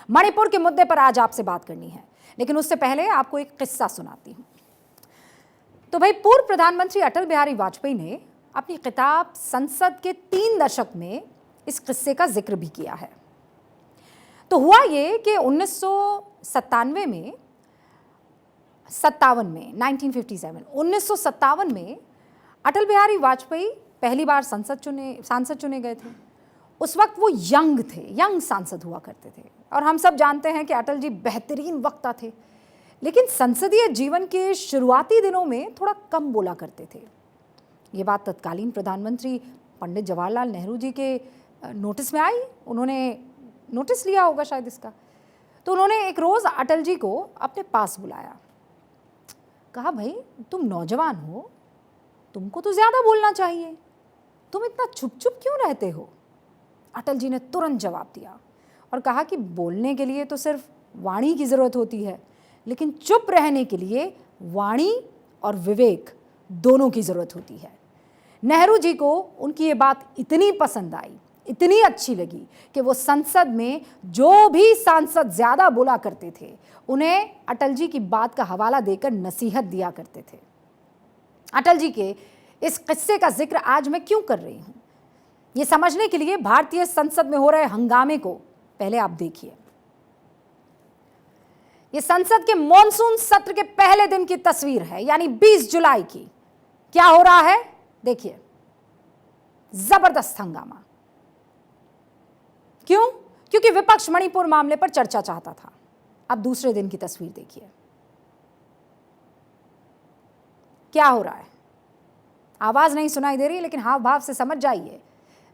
मणिपुर के मुद्दे पर आज आपसे बात करनी है, लेकिन उससे पहले आपको एक किस्सा सुनाती हूं। तो भाई, पूर्व प्रधानमंत्री अटल बिहारी वाजपेयी ने अपनी किताब संसद के 3 दशक में इस किस्से का जिक्र भी किया है। तो हुआ ये कि 1957 में अटल बिहारी वाजपेयी पहली बार सांसद चुने गए थे। उस वक्त वो यंग सांसद हुआ करते थे, और हम सब जानते हैं कि अटल जी बेहतरीन वक्ता थे, लेकिन संसदीय जीवन के शुरुआती दिनों में थोड़ा कम बोला करते थे। ये बात तत्कालीन प्रधानमंत्री पंडित जवाहरलाल नेहरू जी के नोटिस में आई। उन्होंने नोटिस लिया होगा शायद इसका। तो उन्होंने एक रोज़ अटल जी को अपने पास बुलाया, कहा, भाई तुम नौजवान हो, तुमको तो ज़्यादा बोलना चाहिए, तुम इतना चुप चुप क्यों रहते हो? अटल जी ने तुरंत जवाब दिया और कहा कि बोलने के लिए तो सिर्फ वाणी की ज़रूरत होती है, लेकिन चुप रहने के लिए वाणी और विवेक दोनों की ज़रूरत होती है। नेहरू जी को उनकी ये बात इतनी पसंद आई, इतनी अच्छी लगी कि वो संसद में जो भी सांसद ज़्यादा बोला करते थे, उन्हें अटल जी की बात का हवाला देकर नसीहत दिया करते थे। अटल जी के इस किस्से का जिक्र आज मैं क्यों कर रही हूँ, ये समझने के लिए भारतीय संसद में हो रहे हंगामे को पहले आप देखिए। ये संसद के मॉनसून सत्र के पहले दिन की तस्वीर है, यानी 20 जुलाई की। क्या हो रहा है देखिए, जबरदस्त हंगामा। क्यों? क्योंकि विपक्ष मणिपुर मामले पर चर्चा चाहता था। अब दूसरे दिन की तस्वीर देखिए, क्या हो रहा है। आवाज नहीं सुनाई दे रही, लेकिन हाव भाव से समझ जाइए।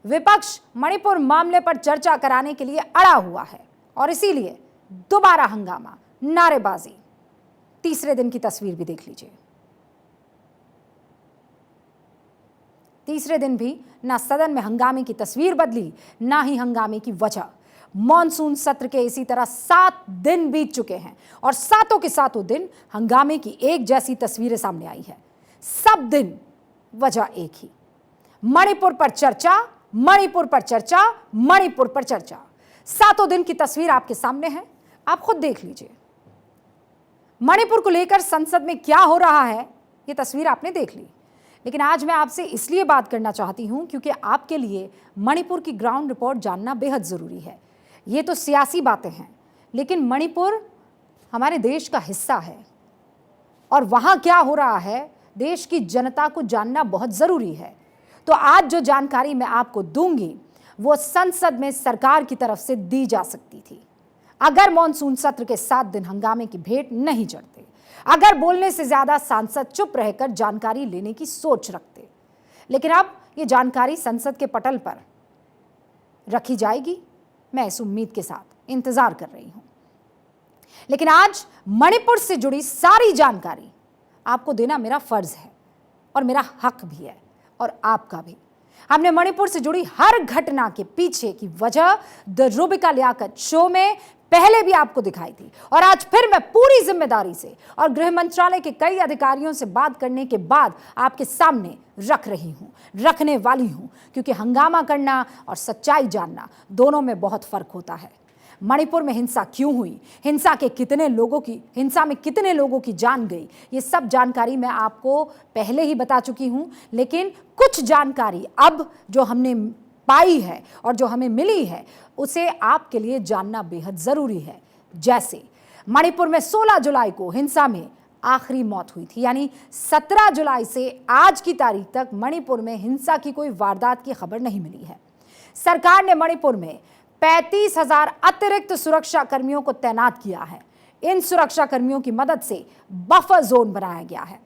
विपक्ष मणिपुर मामले पर चर्चा कराने के लिए अड़ा हुआ है, और इसीलिए दोबारा हंगामा, नारेबाजी। तीसरे दिन की तस्वीर भी देख लीजिए। तीसरे दिन भी ना सदन में हंगामे की तस्वीर बदली, ना ही हंगामे की वजह। मॉनसून सत्र के इसी तरह 7 दिन बीत चुके हैं, और सातों के सातों दिन हंगामे की एक जैसी तस्वीरें सामने आई है। सब दिन वजह एक ही, मणिपुर पर चर्चा, मणिपुर पर चर्चा, मणिपुर पर चर्चा। सातों दिन की तस्वीर आपके सामने है, आप खुद देख लीजिए। मणिपुर को लेकर संसद में क्या हो रहा है, ये तस्वीर आपने देख ली। लेकिन आज मैं आपसे इसलिए बात करना चाहती हूं क्योंकि आपके लिए मणिपुर की ग्राउंड रिपोर्ट जानना बेहद ज़रूरी है। ये तो सियासी बातें हैं, लेकिन मणिपुर हमारे देश का हिस्सा है, और वहाँ क्या हो रहा है देश की जनता को जानना बहुत ज़रूरी है। तो आज जो जानकारी मैं आपको दूंगी, वो संसद में सरकार की तरफ से दी जा सकती थी अगर मॉनसून सत्र के 7 दिन हंगामे की भेंट नहीं चढ़ते, अगर बोलने से ज्यादा सांसद चुप रहकर जानकारी लेने की सोच रखते। लेकिन अब ये जानकारी संसद के पटल पर रखी जाएगी, मैं इस उम्मीद के साथ इंतजार कर रही हूं। लेकिन आज मणिपुर से जुड़ी सारी जानकारी आपको देना मेरा फर्ज है, और मेरा हक भी है, और आपका भी। हमने मणिपुर से जुड़ी हर घटना के पीछे की वजह द रूबिका लियाकत शो में पहले भी आपको दिखाई थी, और आज फिर मैं पूरी जिम्मेदारी से और गृह मंत्रालय के कई अधिकारियों से बात करने के बाद आपके सामने रखने वाली हूं, क्योंकि हंगामा करना और सच्चाई जानना दोनों में बहुत फर्क होता है। मणिपुर में हिंसा क्यों हुई, हिंसा में कितने लोगों की जान गई, ये सब जानकारी मैं आपको पहले ही बता चुकी हूं। लेकिन कुछ जानकारी अब जो हमने पाई है और जो हमें मिली है, उसे आपके लिए जानना बेहद ज़रूरी है। जैसे मणिपुर में 16 जुलाई को हिंसा में आखिरी मौत हुई थी, यानी 17 जुलाई से आज की तारीख तक मणिपुर में हिंसा की कोई वारदात की खबर नहीं मिली है। सरकार ने मणिपुर में 35,000 अतिरिक्त सुरक्षा कर्मियों को तैनात किया है। इन सुरक्षा कर्मियों की मदद से बफर जोन बनाया गया है।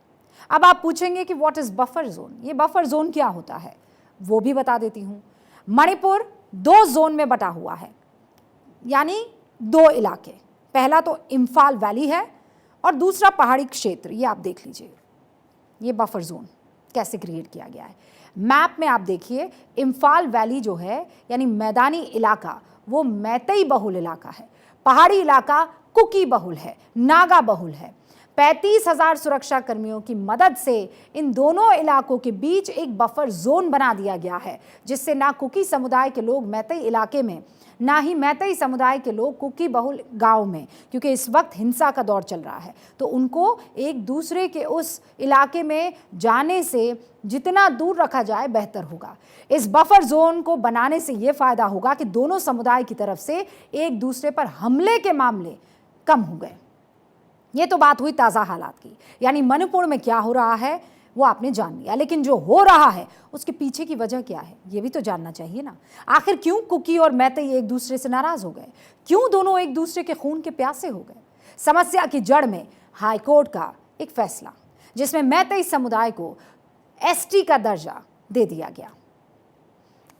अब आप पूछेंगे कि व्हाट इज बफर जोन, ये बफर जोन क्या होता है, वो भी बता देती हूं। मणिपुर 2 जोन में बटा हुआ है, यानी 2 इलाके। पहला तो इम्फाल वैली है, और दूसरा पहाड़ी क्षेत्र। ये आप देख लीजिए, ये बफर जोन कैसे क्रिएट किया गया है। मैप में आप देखिए, इम्फाल वैली जो है, यानी मैदानी इलाका, वो मैतेई बहुल इलाका है। पहाड़ी इलाका कुकी बहुल है, नागा बहुल है। 35,000 सुरक्षा कर्मियों की मदद से इन दोनों इलाकों के बीच एक बफर जोन बना दिया गया है, जिससे ना कुकी समुदाय के लोग मैतेई इलाके में, ना ही मैतेई समुदाय के लोग कुकी बहुल गांव में, क्योंकि इस वक्त हिंसा का दौर चल रहा है, तो उनको एक दूसरे के उस इलाके में जाने से जितना दूर रखा जाए बेहतर होगा। इस बफर जोन को बनाने से यह फायदा होगा कि दोनों समुदाय की तरफ से एक दूसरे पर हमले के मामले कम हो गए। ये तो बात हुई ताज़ा हालात की, यानी मणिपुर में क्या हो रहा है वो आपने जान लिया, लेकिन जो हो रहा है उसके पीछे की वजह क्या है ये भी तो जानना चाहिए ना। आखिर क्यों कुकी और मैतेई एक दूसरे से नाराज हो गए, क्यों दोनों एक दूसरे के खून के प्यासे हो गए? समस्या की जड़ में हाईकोर्ट का एक फैसला, जिसमें मैतेई समुदाय को एसटी का दर्जा दे दिया गया।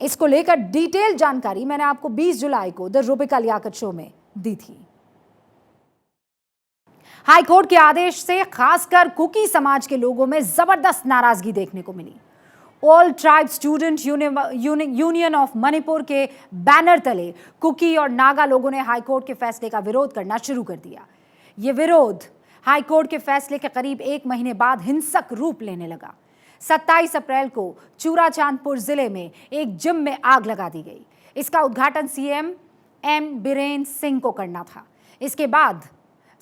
इसको लेकर डिटेल जानकारी मैंने आपको 20 जुलाई को द रूबिका लियाकत शो में दी थी। हाईकोर्ट के आदेश से खासकर कुकी समाज के लोगों में जबरदस्त नाराजगी देखने को मिली। All tribe student union of Manipur के बैनर तले कुकी और नागा लोगों ने हाईकोर्ट के फैसले का विरोध करना शुरू कर दिया। ये विरोध हाईकोर्ट के फैसले के करीब 1 महीने बाद हिंसक रूप लेने लगा। 27 अप्रैल को चूराचांदपुर जिले में एक जिम में आग लगा दी गई। इसका उद्घाटन सीएम एम बीरेन सिंह को करना था। इसके बाद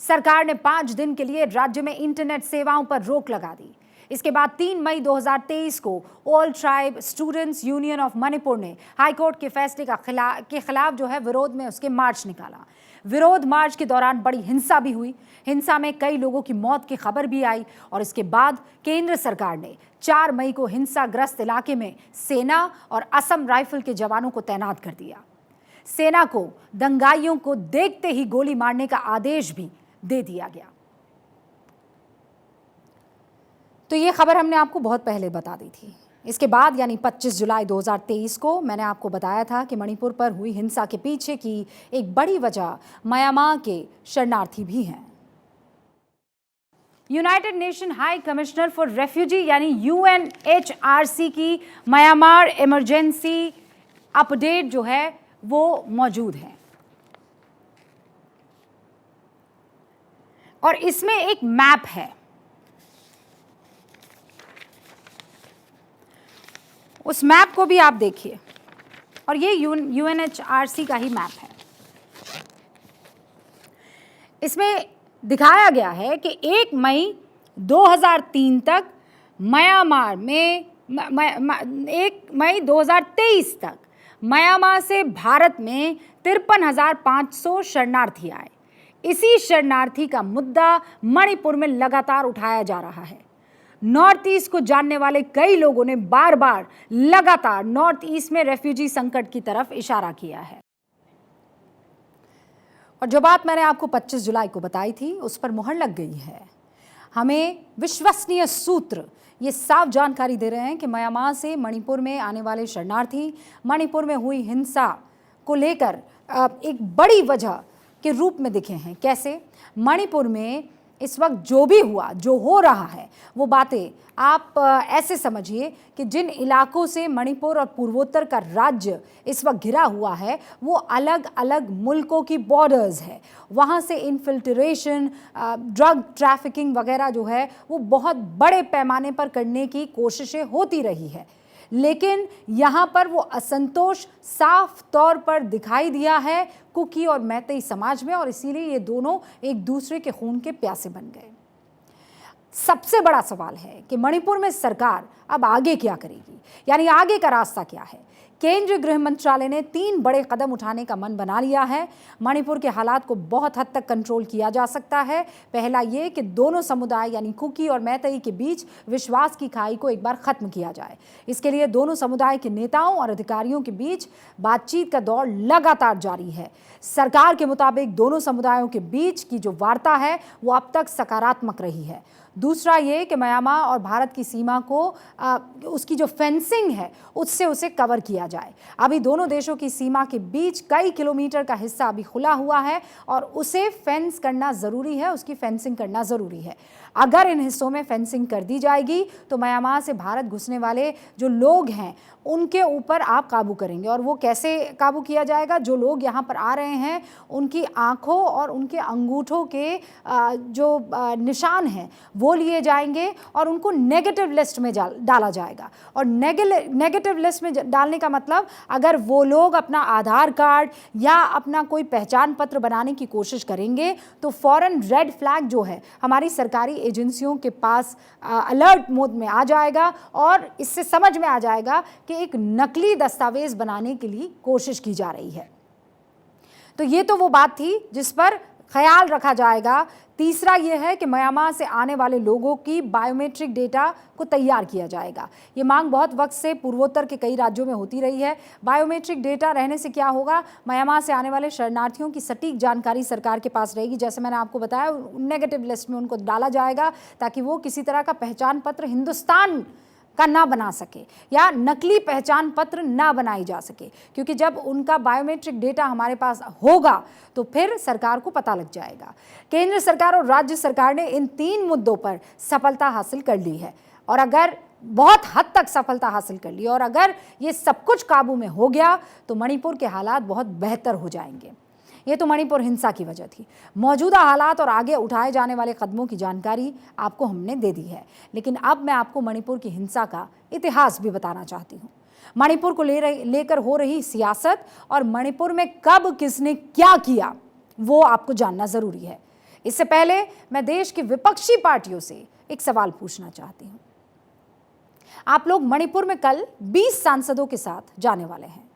सरकार ने 5 दिन के लिए राज्य में इंटरनेट सेवाओं पर रोक लगा दी। इसके बाद 3 मई 2023 को all tribe students union of Manipur ने हाईकोर्ट के फैसले के खिलाफ जो है विरोध में उसके मार्च निकाला। विरोध मार्च के दौरान बड़ी हिंसा भी हुई। हिंसा में कई लोगों की मौत की खबर भी आई और इसके बाद केंद्र सरकार ने 4 मई को हिंसाग्रस्त इलाके में सेना और असम राइफल के जवानों को तैनात कर दिया। सेना को दंगाइयों को देखते ही गोली मारने का आदेश भी दे दिया गया। तो ये खबर हमने आपको बहुत पहले बता दी थी। इसके बाद यानी 25 जुलाई 2023 को मैंने आपको बताया था कि मणिपुर पर हुई हिंसा के पीछे की एक बड़ी वजह म्यांमार के शरणार्थी भी हैं। United nation high commissioner for refugee यानी यूएनएचआरसी की म्यांमार इमरजेंसी अपडेट जो है वो मौजूद है और इसमें एक मैप है। उस मैप को भी आप देखिए और ये यूएनएचआरसी का ही मैप है। इसमें दिखाया गया है कि 1 मई 2003 तक म्यांमार में 1 मई 2023 तक म्यांमार से भारत में 53,500 शरणार्थी आए। इसी शरणार्थी का मुद्दा मणिपुर में लगातार उठाया जा रहा है। नॉर्थ ईस्ट को जानने वाले कई लोगों ने बार बार लगातार नॉर्थ ईस्ट में रेफ्यूजी संकट की तरफ इशारा किया है और जो बात मैंने आपको 25 जुलाई को बताई थी उस पर मुहर लग गई है। हमें विश्वसनीय सूत्र ये साफ जानकारी दे रहे हैं कि म्यांमार से मणिपुर में आने वाले शरणार्थी मणिपुर में हुई हिंसा को लेकर एक बड़ी वजह के रूप में दिखे हैं। कैसे? मणिपुर में इस वक्त जो भी हुआ, जो हो रहा है, वो बातें आप ऐसे समझिए कि जिन इलाकों से मणिपुर और पूर्वोत्तर का राज्य इस वक्त घिरा हुआ है वो अलग अलग मुल्कों की बॉर्डर्स है। वहाँ से इन्फिल्ट्रेशन, ड्रग ट्रैफिकिंग वगैरह जो है वो बहुत बड़े पैमाने पर करने की कोशिशें होती रही है, लेकिन यहाँ पर वो असंतोष साफ तौर पर दिखाई दिया है कुकी और मैतेई समाज में और इसीलिए ये दोनों एक दूसरे के खून के प्यासे बन गए। सबसे बड़ा सवाल है कि मणिपुर में सरकार अब आगे क्या करेगी, यानी आगे का रास्ता क्या है। केंद्रीय गृह मंत्रालय ने 3 बड़े कदम उठाने का मन बना लिया है। मणिपुर के हालात को बहुत हद तक कंट्रोल किया जा सकता है। पहला ये कि दोनों समुदाय यानी कुकी और मैतेई के बीच विश्वास की खाई को एक बार खत्म किया जाए। इसके लिए दोनों समुदाय के नेताओं और अधिकारियों के बीच बातचीत का दौर लगातार जारी है। सरकार के मुताबिक दोनों समुदायों के बीच की जो वार्ता है वो अब तक सकारात्मक रही है। दूसरा ये कि म्यांमार और भारत की सीमा को उसकी जो फेंसिंग है उससे उसे कवर किया जाए। अभी दोनों देशों की सीमा के बीच कई किलोमीटर का हिस्सा अभी खुला हुआ है और उसे फेंस करना ज़रूरी है, उसकी फेंसिंग करना ज़रूरी है। अगर इन हिस्सों में फेंसिंग कर दी जाएगी तो म्यांमार से भारत घुसने वाले जो लोग हैं उनके ऊपर आप काबू करेंगे। और वो कैसे काबू किया जाएगा? जो लोग यहाँ पर आ रहे हैं उनकी आँखों और उनके अंगूठों के जो निशान हैं वो लिए जाएंगे और उनको नेगेटिव लिस्ट में डाला जाएगा। और नेगेटिव लिस्ट में डालने का मतलब, अगर वो लोग अपना आधार कार्ड या अपना कोई पहचान पत्र बनाने की कोशिश करेंगे तो फ़ौरन रेड फ्लैग जो है हमारी सरकारी एजेंसियों के पास अलर्ट मोड में आ जाएगा और इससे समझ में आ जाएगा कि एक नकली दस्तावेज बनाने के लिए कोशिश की जा रही है। तो ये तो वो बात थी जिस पर ख्याल रखा जाएगा। तीसरा ये है कि म्यांमार से आने वाले लोगों की बायोमेट्रिक डेटा को तैयार किया जाएगा। ये मांग बहुत वक्त से पूर्वोत्तर के कई राज्यों में होती रही है। बायोमेट्रिक डेटा रहने से क्या होगा? म्यांमार से आने वाले शरणार्थियों की सटीक जानकारी सरकार के पास रहेगी। जैसे मैंने आपको बताया, नेगेटिव लिस्ट में उनको डाला जाएगा ताकि वो किसी तरह का पहचान पत्र हिंदुस्तान का ना बना सके या नकली पहचान पत्र ना बनाई जा सके, क्योंकि जब उनका बायोमेट्रिक डेटा हमारे पास होगा तो फिर सरकार को पता लग जाएगा। केंद्र सरकार और राज्य सरकार ने इन 3 मुद्दों पर सफलता हासिल कर ली है और अगर बहुत हद तक सफलता हासिल कर ली और अगर ये सब कुछ काबू में हो गया तो मणिपुर के हालात बहुत बेहतर हो जाएंगे। ये तो मणिपुर हिंसा की वजह थी। मौजूदा हालात और आगे उठाए जाने वाले कदमों की जानकारी आपको हमने दे दी है, लेकिन अब मैं आपको मणिपुर की हिंसा का इतिहास भी बताना चाहती हूँ। मणिपुर को लेकर हो रही सियासत और मणिपुर में कब किसने क्या किया वो आपको जानना ज़रूरी है। इससे पहले मैं देश की विपक्षी पार्टियों से एक सवाल पूछना चाहती हूँ। आप लोग मणिपुर में कल 20 सांसदों के साथ जाने वाले हैं।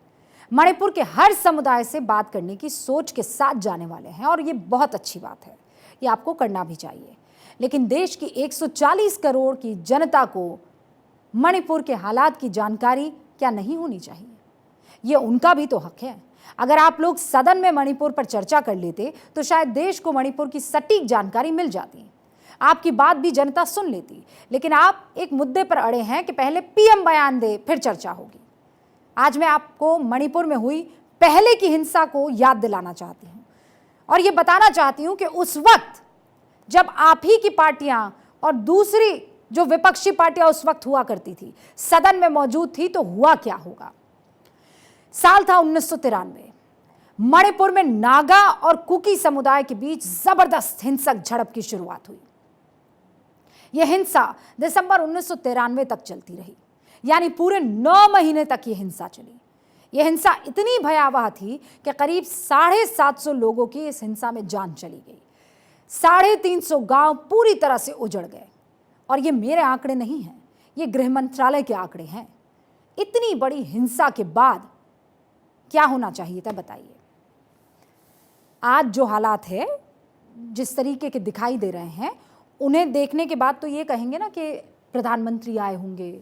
मणिपुर के हर समुदाय से बात करने की सोच के साथ जाने वाले हैं और ये बहुत अच्छी बात है, ये आपको करना भी चाहिए। लेकिन देश की 140 करोड़ की जनता को मणिपुर के हालात की जानकारी क्या नहीं होनी चाहिए? ये उनका भी तो हक है। अगर आप लोग सदन में मणिपुर पर चर्चा कर लेते तो शायद देश को मणिपुर की सटीक जानकारी मिल जाती, आपकी बात भी जनता सुन लेती। लेकिन आप एक मुद्दे पर अड़े हैं कि पहले पीएम बयान दे फिर चर्चा होगी। आज मैं आपको मणिपुर में हुई पहले की हिंसा को याद दिलाना चाहती हूँ और ये बताना चाहती हूँ कि उस वक्त जब आप ही की पार्टियां और दूसरी जो विपक्षी पार्टियां उस वक्त हुआ करती थी सदन में मौजूद थी तो हुआ क्या होगा। साल था 1993। मणिपुर में नागा और कुकी समुदाय के बीच जबरदस्त हिंसक झड़प की शुरुआत हुई। यह हिंसा दिसंबर 1993 तक चलती रही, यानी पूरे 9 महीने तक ये हिंसा चली। ये हिंसा इतनी भयावह थी कि करीब 750 लोगों की इस हिंसा में जान चली गई। 350 गांव पूरी तरह से उजड़ गए। और ये मेरे आंकड़े नहीं हैं, ये गृह मंत्रालय के आंकड़े हैं। इतनी बड़ी हिंसा के बाद क्या होना चाहिए था बताइए? आज जो हालात है, जिस तरीके के दिखाई दे रहे हैं, उन्हें देखने के बाद तो ये कहेंगे ना कि प्रधानमंत्री आए होंगे,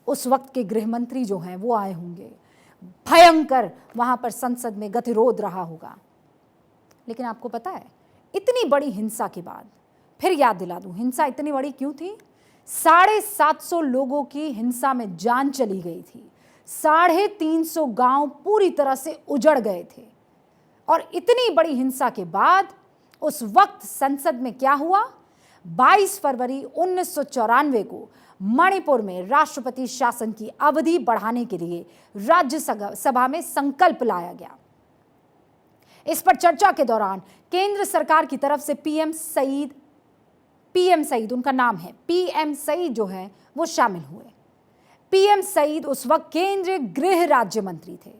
उस वक्त के गृह मंत्री जो हैं वो आए होंगे, भयंकर वहाँ पर संसद में गतिरोध रहा होगा। लेकिन आपको पता है, इतनी बड़ी हिंसा के बाद, फिर याद दिला दूँ, हिंसा इतनी बड़ी क्यों थी? 750 लोगों की हिंसा में जान चली गई थी। 350 गांव पूरी तरह से उजड़ गए थे। और इतनी बड़ी हिंसा के बाद उस वक्त संसद में क्या हुआ? 22 फरवरी 1994 को मणिपुर में राष्ट्रपति शासन की अवधि बढ़ाने के लिए राज्यसभा में संकल्प लाया गया। इस पर चर्चा के दौरान केंद्र सरकार की तरफ से पीएम सईद उनका नाम है, पीएम सईद जो है वो शामिल हुए। पीएम सईद उस वक्त केंद्रीय गृह राज्य मंत्री थे।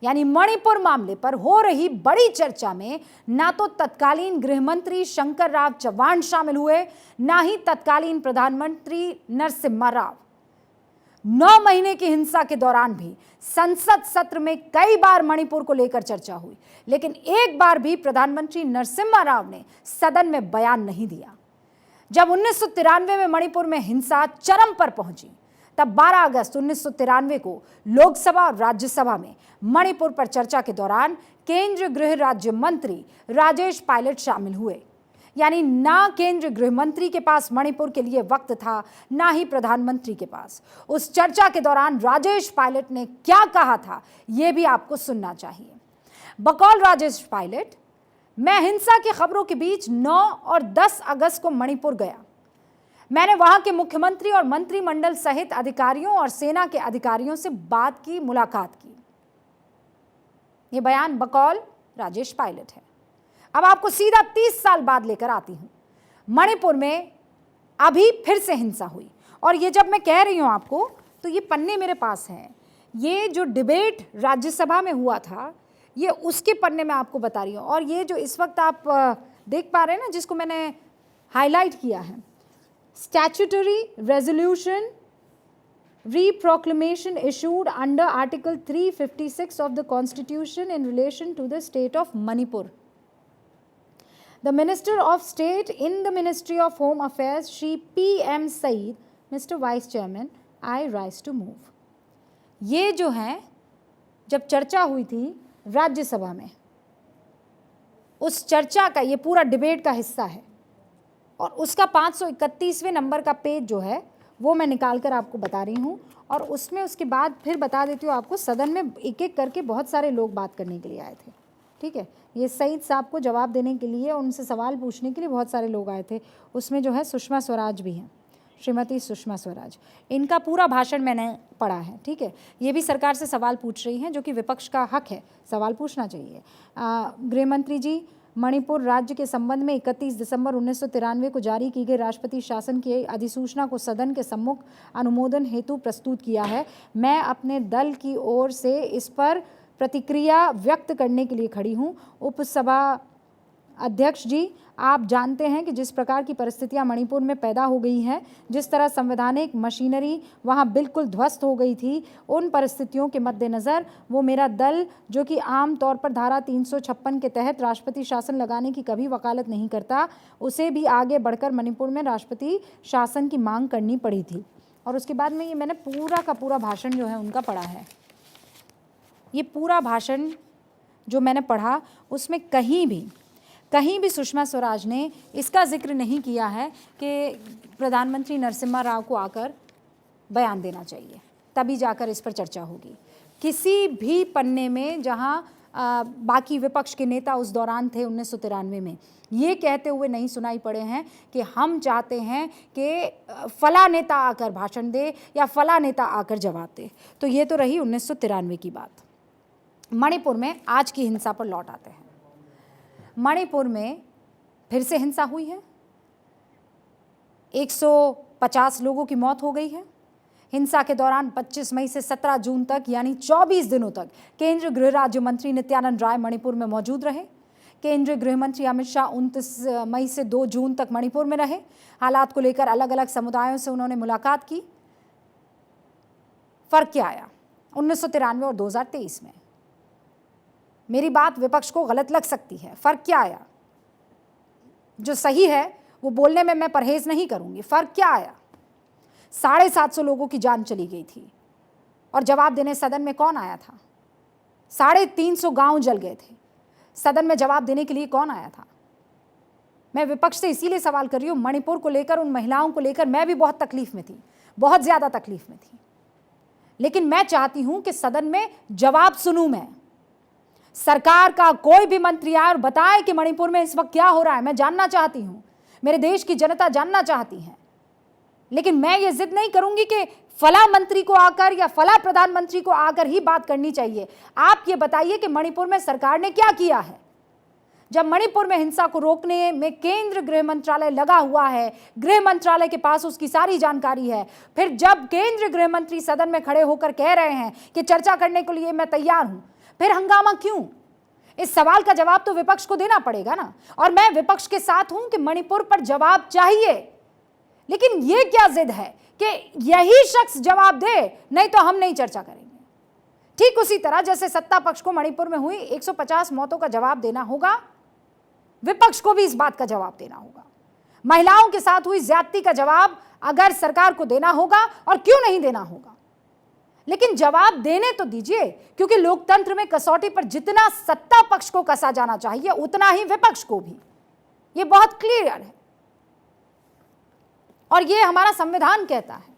यानी मणिपुर मामले पर हो रही बड़ी चर्चा में ना तो तत्कालीन गृह मंत्री शंकर राव चव्हाण शामिल हुए, ना ही तत्कालीन प्रधानमंत्री नरसिम्हा राव। 9 महीने की हिंसा के दौरान भी संसद सत्र में कई बार मणिपुर को लेकर चर्चा हुई, लेकिन एक बार भी प्रधानमंत्री नरसिम्हा राव ने सदन में बयान नहीं दिया। जब 1993 में मणिपुर में हिंसा चरम पर पहुंची, तब 12 अगस्त 1993 को लोकसभा और राज्यसभा में मणिपुर पर चर्चा के दौरान केंद्रीय गृह राज्य मंत्री राजेश पायलट शामिल हुए। यानी ना केंद्रीय गृह मंत्री के पास मणिपुर के लिए वक्त था, ना ही प्रधानमंत्री के पास। उस चर्चा के दौरान राजेश पायलट ने क्या कहा था, यह भी आपको सुनना चाहिए। बकौल राजेश पायलट, मैं हिंसा की खबरों के बीच 9 और 10 अगस्त को मणिपुर गया। मैंने वहां के मुख्यमंत्री और मंत्रिमंडल सहित अधिकारियों और सेना के अधिकारियों से बात की, मुलाकात की। यह बयान बकौल राजेश पायलट है। अब आपको सीधा 30 साल बाद लेकर आती हूं। मणिपुर में अभी फिर से हिंसा हुई, और ये जब मैं कह रही हूं आपको, तो ये पन्ने मेरे पास हैं। ये जो डिबेट राज्यसभा में हुआ था, ये उसके पन्ने में आपको बता रही हूं। और ये जो इस वक्त आप देख पा रहे हैं ना, जिसको मैंने हाईलाइट किया है, statutory resolution reproclamation issued under Article 356 of the Constitution in relation to the state of Manipur. The Minister of State in the Ministry of Home Affairs, Shri P.M. Saeed, Mr. Vice Chairman, I rise to move. ये जो है, जब चर्चा हुई थी राज्यसभा में, उस चर्चा का ये पूरा डिबेट का हिस्सा है, और उसका 531वें नंबर का पेज जो है वो मैं निकाल कर आपको बता रही हूँ। और उसमें उसके बाद फिर बता देती हूँ आपको, सदन में एक एक करके बहुत सारे लोग बात करने के लिए आए थे। ठीक है, ये सईद साहब को जवाब देने के लिए, उनसे सवाल पूछने के लिए बहुत सारे लोग आए थे। उसमें जो है सुषमा स्वराज भी हैं, श्रीमती सुषमा स्वराज। इनका पूरा भाषण मैंने पढ़ा है। ठीक है, ये भी सरकार से सवाल पूछ रही हैं, जो कि विपक्ष का हक है, सवाल पूछना चाहिए। गृह मंत्री जी, मणिपुर राज्य के संबंध में 31 दिसंबर 1993 को जारी की गई राष्ट्रपति शासन की अधिसूचना को सदन के सम्मुख अनुमोदन हेतु प्रस्तुत किया है। मैं अपने दल की ओर से इस पर प्रतिक्रिया व्यक्त करने के लिए खड़ी हूँ। उपसभा अध्यक्ष जी, आप जानते हैं कि जिस प्रकार की परिस्थितियां मणिपुर में पैदा हो गई हैं, जिस तरह संवैधानिक मशीनरी वहां बिल्कुल ध्वस्त हो गई थी, उन परिस्थितियों के मद्देनज़र वो मेरा दल, जो कि आम तौर पर धारा 356 के तहत राष्ट्रपति शासन लगाने की कभी वकालत नहीं करता, उसे भी आगे बढ़कर मणिपुर में राष्ट्रपति शासन की मांग करनी पड़ी थी। और उसके बाद में ये मैंने पूरा का पूरा भाषण जो है उनका पढ़ा है। ये पूरा भाषण जो मैंने पढ़ा, उसमें कहीं भी सुषमा स्वराज ने इसका जिक्र नहीं किया है कि प्रधानमंत्री नरसिम्हा राव को आकर बयान देना चाहिए, तभी जाकर इस पर चर्चा होगी। किसी भी पन्ने में जहां बाकी विपक्ष के नेता उस दौरान थे 1993 में, ये कहते हुए नहीं सुनाई पड़े हैं कि हम चाहते हैं कि फला नेता आकर भाषण दे या फला नेता आकर जवाब दे। तो ये तो रही 1993 की बात। मणिपुर में आज की हिंसा पर लौट आते हैं। मणिपुर में फिर से हिंसा हुई है। 150 लोगों की मौत हो गई है। हिंसा के दौरान 25 मई से 17 जून तक, यानी 24 दिनों तक केंद्रीय गृह राज्य मंत्री नित्यानंद राय मणिपुर में मौजूद रहे। केंद्रीय गृह मंत्री अमित शाह 29 मई से 2 जून तक मणिपुर में रहे। हालात को लेकर अलग अलग समुदायों से उन्होंने मुलाकात की। फर्क क्या आया 1993 और 2023 में? मेरी बात विपक्ष को गलत लग सकती है। फर्क क्या आया? जो सही है वो बोलने में मैं परहेज नहीं करूंगी। फर्क क्या आया? 750 लोगों की जान चली गई थी, और जवाब देने सदन में कौन आया था? 350 गांव जल गए थे। सदन में जवाब देने के लिए कौन आया था? मैं विपक्ष से इसीलिए सवाल कर रही हूं, मणिपुर को लेकर, उन महिलाओं को लेकर मैं भी बहुत तकलीफ में थी, बहुत ज्यादा तकलीफ में थी। लेकिन मैं चाहती हूं कि सदन में जवाब सुनूं मैं। सरकार का कोई भी मंत्री आए और बताए कि मणिपुर में इस वक्त क्या हो रहा है, मैं जानना चाहती हूं। मेरे देश की जनता जानना चाहती है। लेकिन मैं ये जिद नहीं करूंगी कि फला मंत्री को आकर या फला प्रधानमंत्री को आकर ही बात करनी चाहिए। आप ये बताइए कि मणिपुर में सरकार ने क्या किया है। जब मणिपुर में हिंसा को रोकने में केंद्र गृह मंत्रालय लगा हुआ है, गृह मंत्रालय के पास उसकी सारी जानकारी है, फिर जब केंद्रीय गृह मंत्री सदन में खड़े होकर कह रहे हैं कि चर्चा करने के लिए मैं तैयार हूं, फिर हंगामा क्यों? इस सवाल का जवाब तो विपक्ष को देना पड़ेगा ना। और मैं विपक्ष के साथ हूं कि मणिपुर पर जवाब चाहिए, लेकिन यह क्या जिद है कि यही शख्स जवाब दे, नहीं तो हम नहीं चर्चा करेंगे। ठीक उसी तरह जैसे सत्ता पक्ष को मणिपुर में हुई 150 मौतों का जवाब देना होगा, विपक्ष को भी इस बात का जवाब देना होगा। महिलाओं के साथ हुई ज्यादती का जवाब अगर सरकार को देना होगा, और क्यों नहीं देना होगा, लेकिन जवाब देने तो दीजिए, क्योंकि लोकतंत्र में कसौटी पर जितना सत्ता पक्ष को कसा जाना चाहिए, उतना ही विपक्ष को भी। ये बहुत क्लियर है और ये हमारा संविधान कहता है।